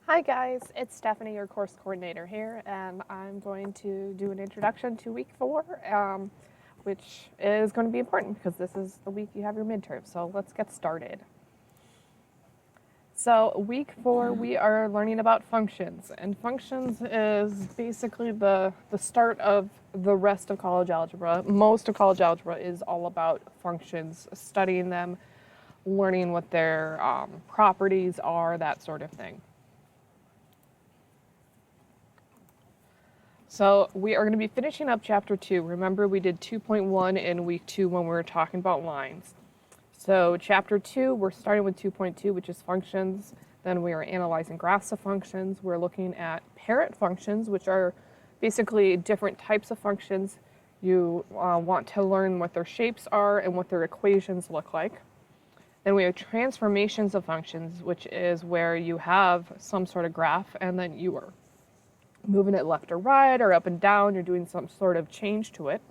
Hi guys, it's Stephanie, your course coordinator here, and I'm going to do an introduction to week 4, which is going to be important because this is the week you have your midterm. So let's get started. So week 4, we are learning about functions, and functions is basically the start of the rest of college algebra. Most of college algebra is all about functions, studying them, learning what their properties are, that sort of thing. So we are going to be finishing up chapter 2. Remember, we did 2.1 in week 2 when we were talking about lines. So chapter 2, we're starting with 2.2, which is functions. Then we are analyzing graphs of functions. We're looking at parent functions, which are basically different types of functions. You want to learn what their shapes are and what their equations look like. Then we have transformations of functions, which is where you have some sort of graph and then you are moving it left or right or up and down, you're doing some sort of change to it.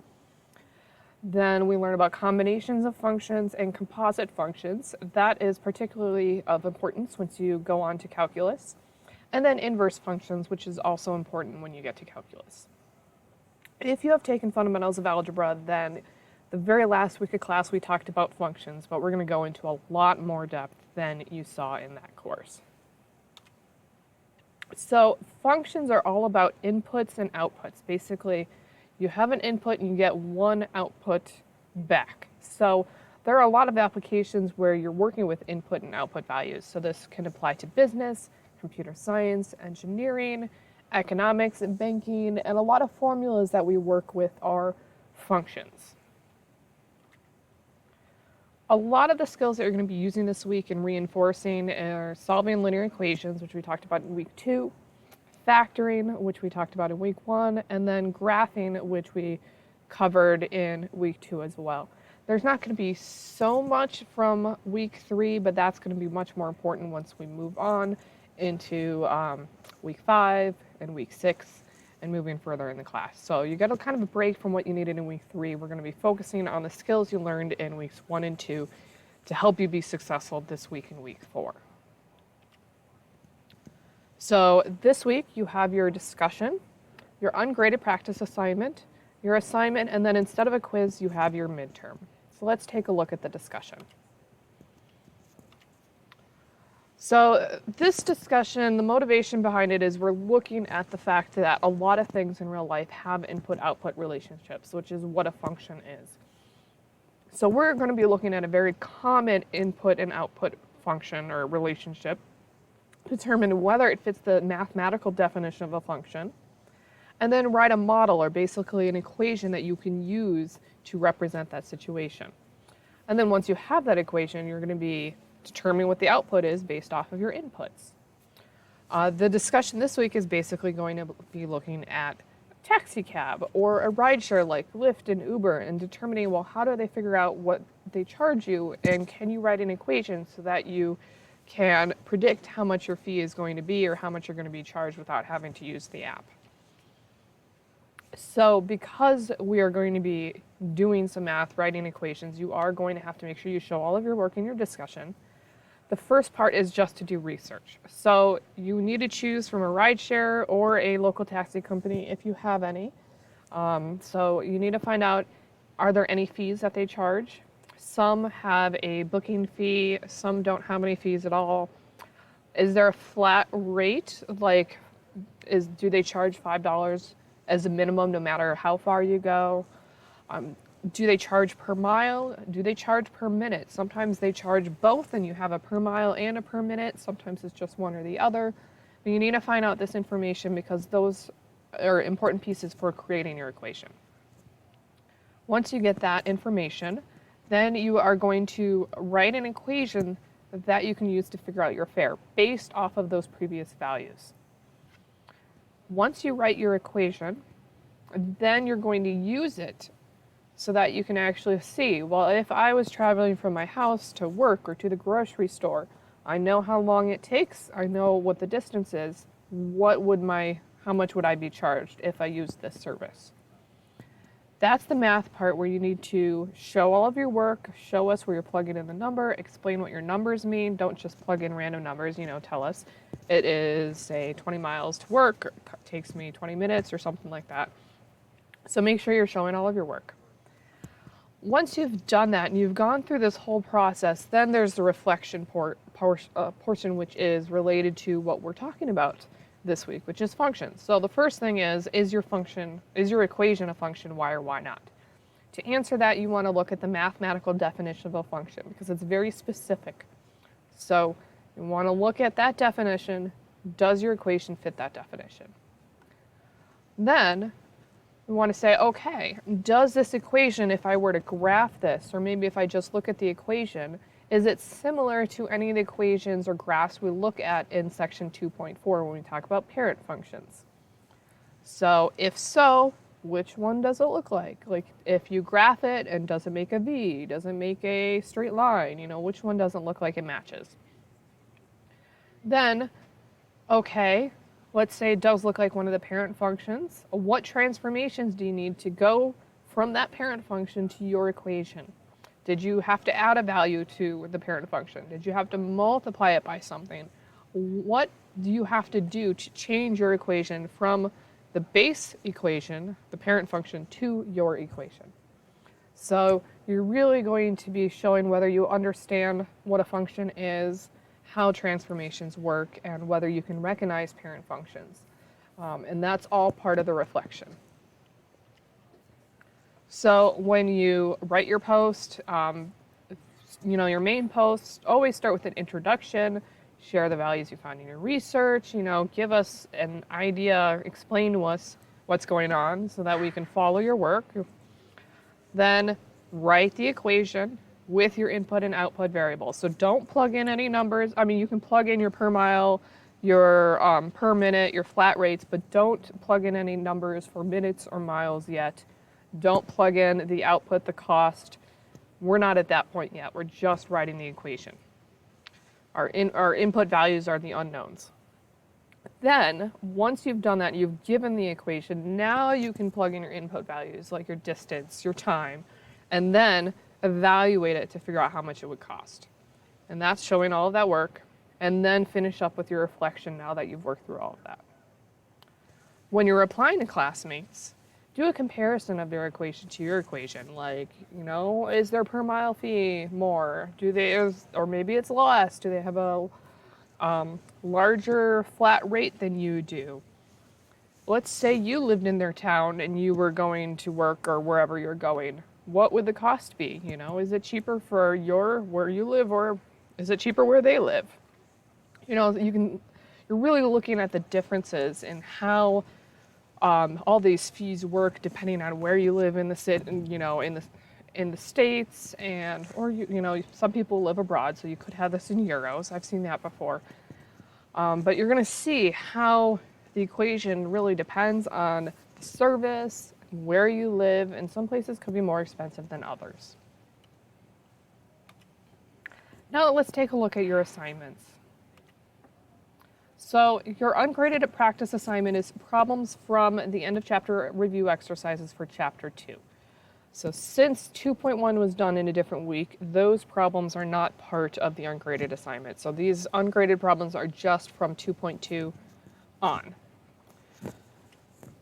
Then we learn about combinations of functions and composite functions. That is particularly of importance once you go on to calculus. And then inverse functions, which is also important when you get to calculus. If you have taken fundamentals of algebra, then the very last week of class we talked about functions, but we're going to go into a lot more depth than you saw in that course. So functions are all about inputs and outputs. Basically, you have an input and you get one output back. So there are a lot of applications where you're working with input and output values. So this can apply to business, computer science, engineering, economics, and banking, and a lot of formulas that we work with are functions. A lot of the skills that you're going to be using this week and reinforcing are solving linear equations, which we talked about in week 2, factoring, which we talked about in week 1, and then graphing, which we covered in week 2 as well. There's not going to be so much from week 3, but that's going to be much more important once we move on into week 5 and week 6 and moving further in the class. So you get a kind of a break from what you needed in week 3. We're going to be focusing on the skills you learned in weeks 1 and 2 to help you be successful this week in week 4. So this week you have your discussion, your ungraded practice assignment, your assignment, and then instead of a quiz, you have your midterm. So let's take a look at the discussion. So this discussion, the motivation behind it is we're looking at the fact that a lot of things in real life have input-output relationships, which is what a function is. So we're going to be looking at a very common input and output function or relationship, determine whether it fits the mathematical definition of a function, and then write a model or basically an equation that you can use to represent that situation. And then once you have that equation, you're going to be determining what the output is based off of your inputs. The discussion this week is basically going to be looking at a taxi cab or a rideshare like Lyft and Uber and determining, well, how do they figure out what they charge you, and can you write an equation so that you can predict how much your fee is going to be or how much you're going to be charged without having to use the app. So because we are going to be doing some math, writing equations, you are going to have to make sure you show all of your work in your discussion. The first part is just to do research. So you need to choose from a rideshare or a local taxi company if you have any. So you need to find out, are there any fees that they charge? Some have a booking fee, some don't have any fees at all. Is there a flat rate? Like, do they charge $5 as a minimum no matter how far you go? Do they charge per mile? Do they charge per minute? Sometimes they charge both and you have a per mile and a per minute. Sometimes it's just one or the other. But you need to find out this information because those are important pieces for creating your equation. Once you get that information, then you are going to write an equation that you can use to figure out your fare based off of those previous values. Once you write your equation, then you're going to use it so that you can actually see, well, if I was traveling from my house to work or to the grocery store, I know how long it takes, I know what the distance is, how much would I be charged if I used this service? that's the math part where you need to show all of your work, show us where you're plugging in the number, explain what your numbers mean. Don't just plug in random numbers, tell us it is, say, 20 miles to work, or it takes me 20 minutes or something like that. So make sure you're showing all of your work. Once you've done that and you've gone through this whole process, then there's the reflection portion, which is related to what we're talking about this week, which is functions. So the first thing is your equation a function, why or why not? To answer that, you want to look at the mathematical definition of a function because it's very specific. So you want to look at that definition. Does your equation fit that definition? Then we want to say, okay, does this equation, if I were to graph this, or maybe if I just look at the equation, is it similar to any of the equations or graphs we look at in section 2.4 when we talk about parent functions? So if so, which one does it look like? Like if you graph it and does it make a V, does it make a straight line, which one doesn't look like it matches? Then, okay, let's say it does look like one of the parent functions. What transformations do you need to go from that parent function to your equation? Did you have to add a value to the parent function? Did you have to multiply it by something? What do you have to do to change your equation from the base equation, the parent function, to your equation? So you're really going to be showing whether you understand what a function is, how transformations work, and whether you can recognize parent functions. And that's all part of the reflection. So when you write your post, your main post, always start with an introduction, share the values you found in your research, give us an idea, explain to us what's going on so that we can follow your work. Then write the equation with your input and output variables. So don't plug in any numbers. I mean, you can plug in your per mile, your per minute, your flat rates, but don't plug in any numbers for minutes or miles yet. Don't plug in the output, the cost. We're not at that point yet. We're just writing the equation. Our input values are the unknowns. Then, once you've done that, you've given the equation, now you can plug in your input values, like your distance, your time, and then evaluate it to figure out how much it would cost. And that's showing all of that work, and then finish up with your reflection now that you've worked through all of that. When you're applying to classmates, do a comparison of their equation to your equation. Like, is their per mile fee more? Or maybe it's less. Do they have a larger flat rate than you do? Let's say you lived in their town and you were going to work or wherever you're going. What would the cost be? Is it cheaper for where you live, or is it cheaper where they live? You're really looking at the differences in how all these fees work depending on where you live in the city, in the States, or some people live abroad, so you could have this in euros. I've seen that before. But you're going to see how the equation really depends on the service, where you live, and some places could be more expensive than others. Now let's take a look at your assignments. So your ungraded practice assignment is problems from the end of chapter review exercises for chapter 2. So since 2.1 was done in a different week, those problems are not part of the ungraded assignment. So these ungraded problems are just from 2.2 on.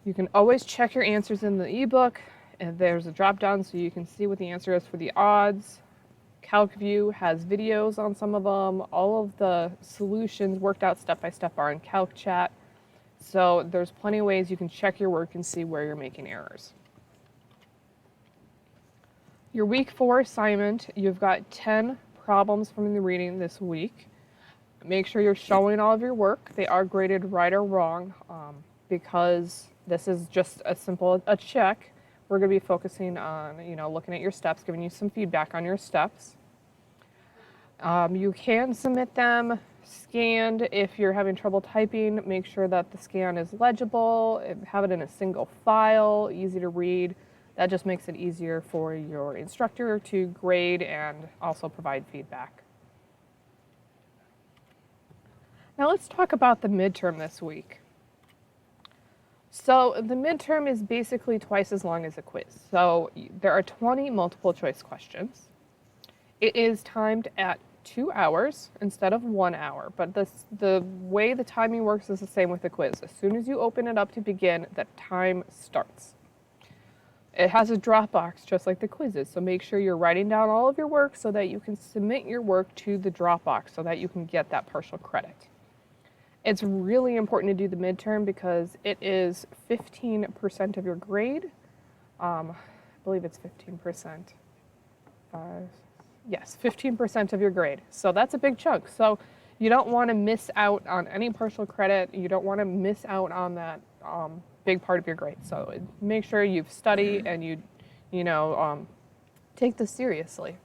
You can always check your answers in the ebook, and there's a drop down so you can see what the answer is for the odds. CalcView has videos on some of them. All of the solutions worked out step by step are in CalcChat. So there's plenty of ways you can check your work and see where you're making errors. Your week 4 assignment, you've got 10 problems from the reading this week. Make sure you're showing all of your work. They are graded right or wrong because this is just a simple check. We're going to be focusing on, looking at your steps, giving you some feedback on your steps. You can submit them scanned. If you're having trouble typing, make sure that the scan is legible, have it in a single file, easy to read. That just makes it easier for your instructor to grade and also provide feedback. Now let's talk about the midterm this week. So the midterm is basically twice as long as a quiz. So there are 20 multiple choice questions. It is timed at 2 hours instead of 1 hour, but the way the timing works is the same with the quiz. As soon as you open it up to begin, the time starts. It has a Dropbox just like the quizzes, so make sure you're writing down all of your work so that you can submit your work to the Dropbox so that you can get that partial credit. It's really important to do the midterm because it is 15% of your grade. I believe it's 15%. Yes, 15% of your grade. So that's a big chunk. So you don't want to miss out on any partial credit. You don't want to miss out on that big part of your grade. So make sure you've studied and take this seriously.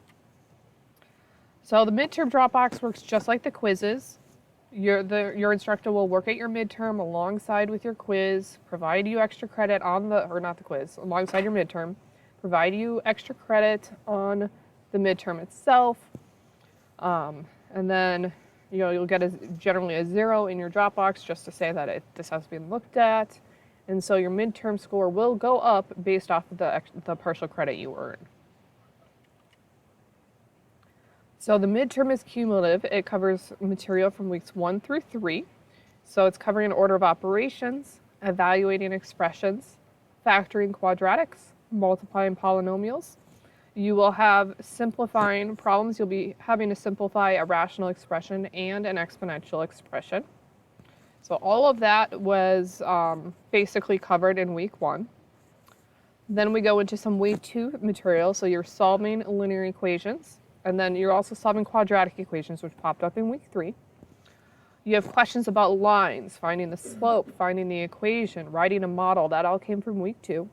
So the midterm Dropbox works just like the quizzes. Your instructor will work at your midterm alongside with your quiz, provide you extra credit on alongside your midterm, provide you extra credit on the midterm itself, and then you'll get generally a 0 in your Dropbox just to say that this has been looked at, and so your midterm score will go up based off of the partial credit you earn. So the midterm is cumulative. It covers material from weeks 1 through 3. So it's covering an order of operations, evaluating expressions, factoring quadratics, multiplying polynomials. You will have simplifying problems. You'll be having to simplify a rational expression and an exponential expression. So all of that was basically covered in week 1. Then we go into some week 2 material. So you're solving linear equations. And then you're also solving quadratic equations, which popped up in week 3. You have questions about lines, finding the slope, finding the equation, writing a model. That all came from week 2.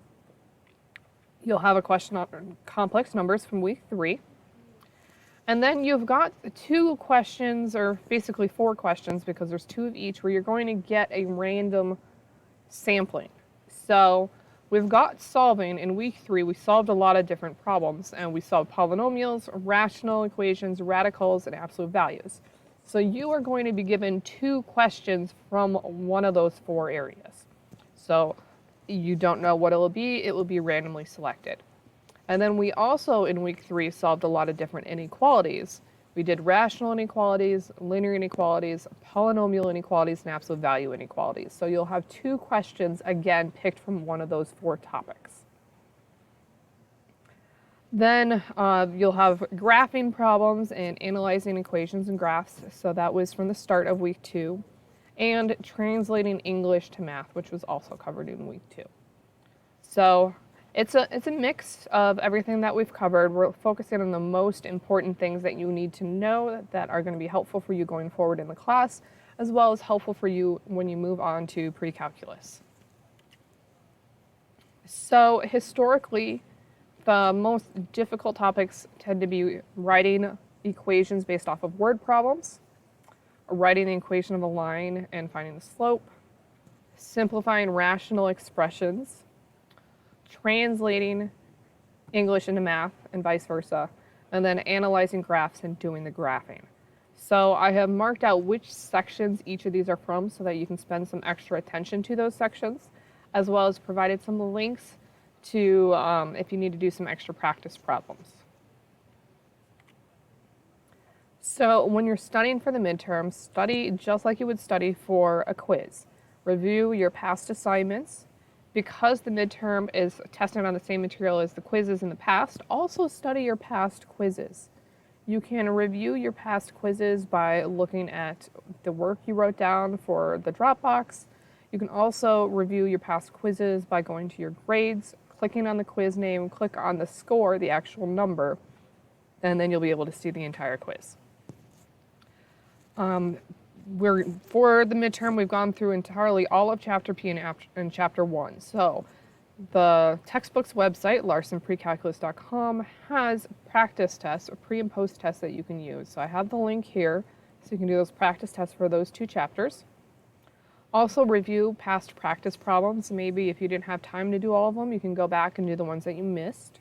You'll have a question on complex numbers from week 3. And then you've got 2 questions, or basically 4 questions, because there's 2 of each, where you're going to get a random sampling. So we've got solving in week 3. We solved a lot of different problems, and we solved polynomials, rational equations, radicals, and absolute values. So you are going to be given 2 questions from one of those 4 areas. So you don't know what it will be randomly selected. And then we also, in week 3, solved a lot of different inequalities. We did rational inequalities, linear inequalities, polynomial inequalities, and absolute value inequalities. So you'll have 2 questions, again, picked from one of those 4 topics. Then you'll have graphing problems and analyzing equations and graphs. So that was from the start of week 2. And translating English to math, which was also covered in week 2. So it's a mix of everything that we've covered. We're focusing on the most important things that you need to know that are going to be helpful for you going forward in the class, as well as helpful for you when you move on to pre-calculus. So historically, the most difficult topics tend to be writing equations based off of word problems, writing the equation of a line and finding the slope, simplifying rational expressions, translating English into math and vice versa, and then analyzing graphs and doing the graphing. So I have marked out which sections each of these are from so that you can spend some extra attention to those sections, as well as provided some links to if you need to do some extra practice problems. So when you're studying for the midterm, study just like you would study for a quiz. Review your past assignments. Because the midterm is tested on the same material as the quizzes in the past, also study your past quizzes. You can review your past quizzes by looking at the work you wrote down for the Dropbox. You can also review your past quizzes by going to your grades, clicking on the quiz name, click on the score, the actual number, and then you'll be able to see the entire quiz. For the midterm, we've gone through entirely all of Chapter P and Chapter 1. So the textbook's website, larsonprecalculus.com, has practice tests, or pre and post tests that you can use. So I have the link here, so you can do those practice tests for those 2 chapters. Also review past practice problems. Maybe if you didn't have time to do all of them, you can go back and do the ones that you missed.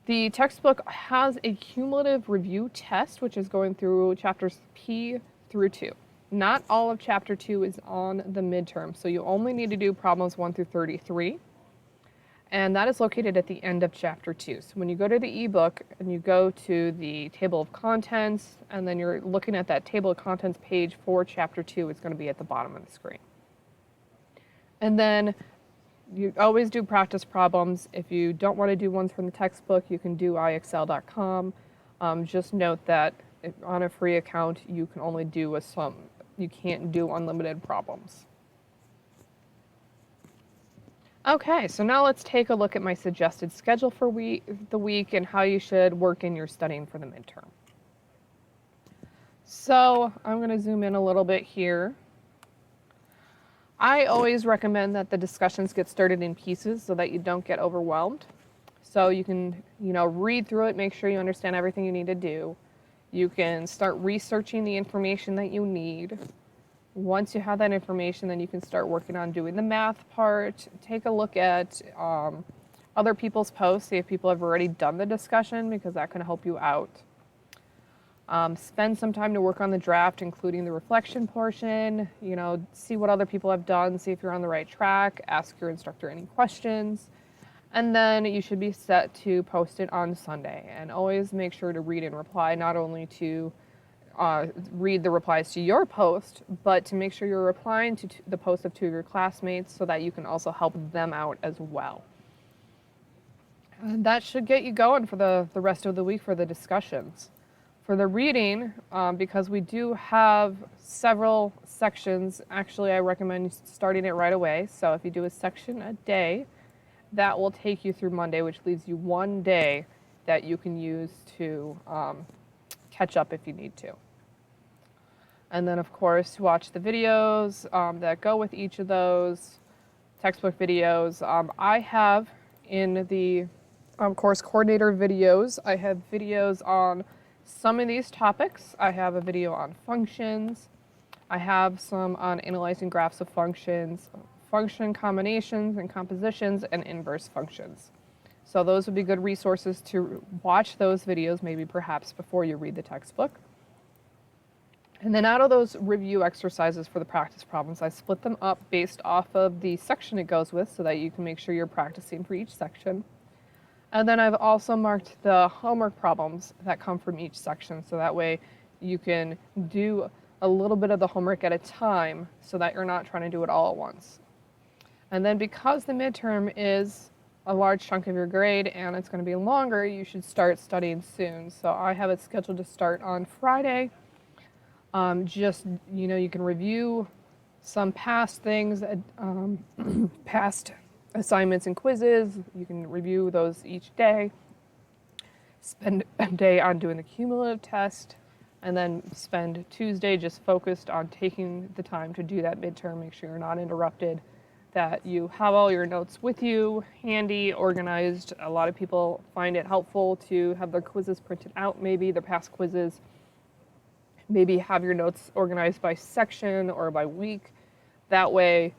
The textbook has a cumulative review test, which is going through chapters P through 2. Not all of Chapter 2 is on the midterm, so you only need to do problems 1 through 33. And that is located at the end of Chapter 2. So when you go to the ebook and you go to the table of contents, and then you're looking at that table of contents page for Chapter 2, it's going to be at the bottom of the screen. And then you always do practice problems. If you don't want to do ones from the textbook, you can do iexcel.com. Just note that on a free account, you can only do you can't do unlimited problems. Okay, so now let's take a look at my suggested schedule for the week and how you should work in your studying for the midterm. So I'm going to zoom in a little bit here. I always recommend that the discussions get started in pieces so that you don't get overwhelmed. So you can, read through it, make sure you understand everything you need to do. You can start researching the information that you need. Once you have that information, then you can start working on doing the math part. Take a look at other people's posts, see if people have already done the discussion, because that can help you out. Spend some time to work on the draft, including the reflection portion. See what other people have done, see if you're on the right track, ask your instructor any questions. And then you should be set to post it on Sunday. And always make sure to read and reply, not only to read the replies to your post, but to make sure you're replying to the post of 2 of your classmates so that you can also help them out as well. And that should get you going for the rest of the week for the discussions. For the reading, because we do have several sections, actually I recommend starting it right away. So if you do a section a day, that will take you through Monday, which leaves you 1 day that you can use to catch up if you need to. And then, of course, watch the videos that go with each of those textbook videos. I have in the course coordinator videos, I have videos on some of these topics. I have a video on functions. I have some on analyzing graphs of functions, function combinations and compositions, and inverse functions. So those would be good resources to watch those videos, maybe perhaps before you read the textbook. And then out of those review exercises for the practice problems, I split them up based off of the section it goes with so that you can make sure you're practicing for each section. And then I've also marked the homework problems that come from each section, so that way you can do a little bit of the homework at a time so that you're not trying to do it all at once. And then because the midterm is a large chunk of your grade and it's going to be longer, you should start studying soon. So I have it scheduled to start on Friday. You can review some past things, past assignments and quizzes. You can review those each day. Spend a day on doing the cumulative test, and then spend Tuesday just focused on taking the time to do that midterm. Make sure you're not interrupted, that you have all your notes with you, handy, organized. A lot of people find it helpful to have their quizzes printed out, maybe their past quizzes. Maybe have your notes organized by section or by week. That way,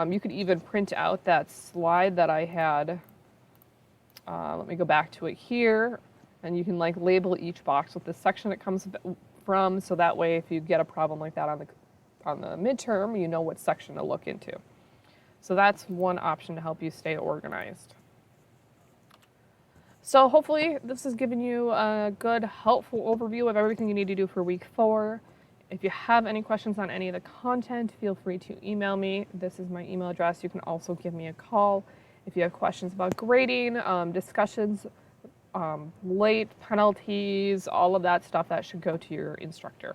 you could even print out that slide that I had. Let me go back to it here. And you can label each box with the section it comes from, so that way if you get a problem like that on the midterm, you know what section to look into. So that's one option to help you stay organized. So hopefully this has given you a good, helpful overview of everything you need to do for week 4. If you have any questions on any of the content, feel free to email me. This is my email address. You can also give me a call if you have questions about grading, discussions, late penalties, all of that stuff that should go to your instructor.